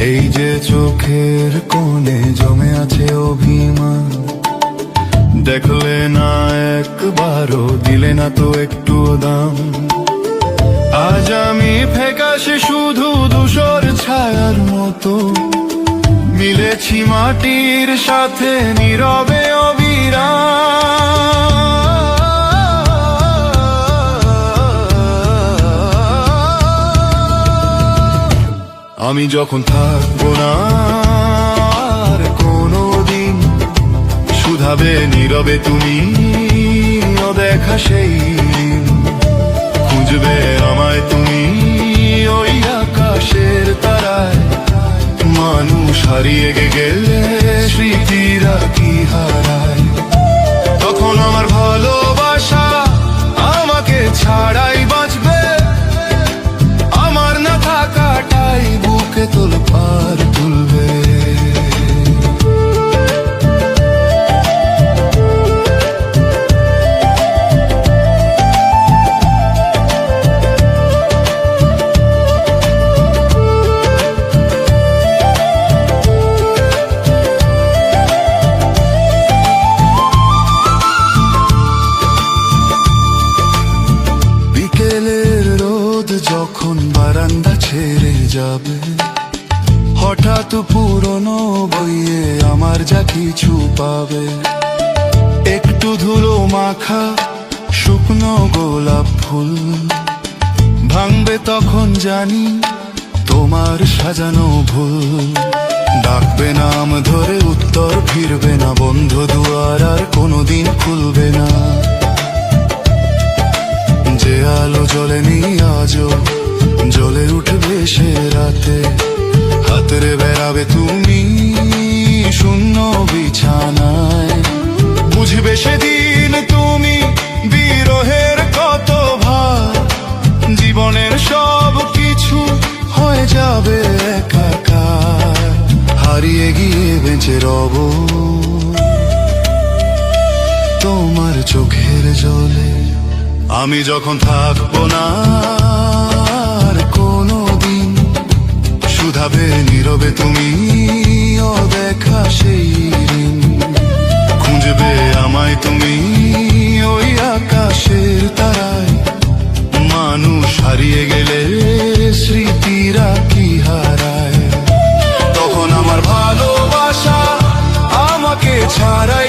এই যে চোখের কোণে জমে আছে অভিমান, দেখলে না একবারও, দিলে না তো একটু দাম। আজ আমি ফ্যাকাশে শুধু ধূসর ছায়ার মতো, মিলেছি মাটির সাথে নীরবে অবিরাম। আমি যখন থাকবো না আর কোনোদিন, শুধাবে নীরবে তুমি অদেখা সেই দিন। খুঁজবে আমায় তুমি ওই আকাশের তারায়, মানুষ হারিয়ে গেলে স্মৃতিরা কি হারায়। তখন আমার ভালোবাসা আমাকে ছাড়াই বাঁচবে, আমার না থাকাটাই বুকে তোলপাড় তুলবে। বিকেলের রোদ যখন বারান্দা ছেড়ে যাবে, হঠাৎ পুরনো বইয়ে আমার যা কিছু পাবে। একটু ধুলো মাখা শুকনো গোলাপ ফুল ভাঙবে, তখন জানি তোমার সাজানো ভুল। ডাকবে নাম ধরে উত্তর ফিরবে না, বন্ধ দুয়ার আর কোনোদিন খুলবে না। যে আলো জ্বলেনি আজও জ্বলে উঠবে সে রাতে, হাতরে বেড়াবে তুমি শূন্য বিছানায়। বুঝবে সেদিন তুমি বিরহের কত ভার, জীবনের সব কিছু হয়ে যাবে একাকার। হারিয়ে গিয়ে বেঁচে রব তোমার চোখের জলে। আমি যখন থাকবো না আর কোনোদিন, শুধাবে নীরবে তুমি অদেখা সেই দিন। খুঁজবে আমায় তুমি ওই আকাশের তারায়, মানুষ হারিয়ে গেলে স্মৃতিরা কি হারায়। তখন আমার ভালোবাসা আমাকে ছাড়া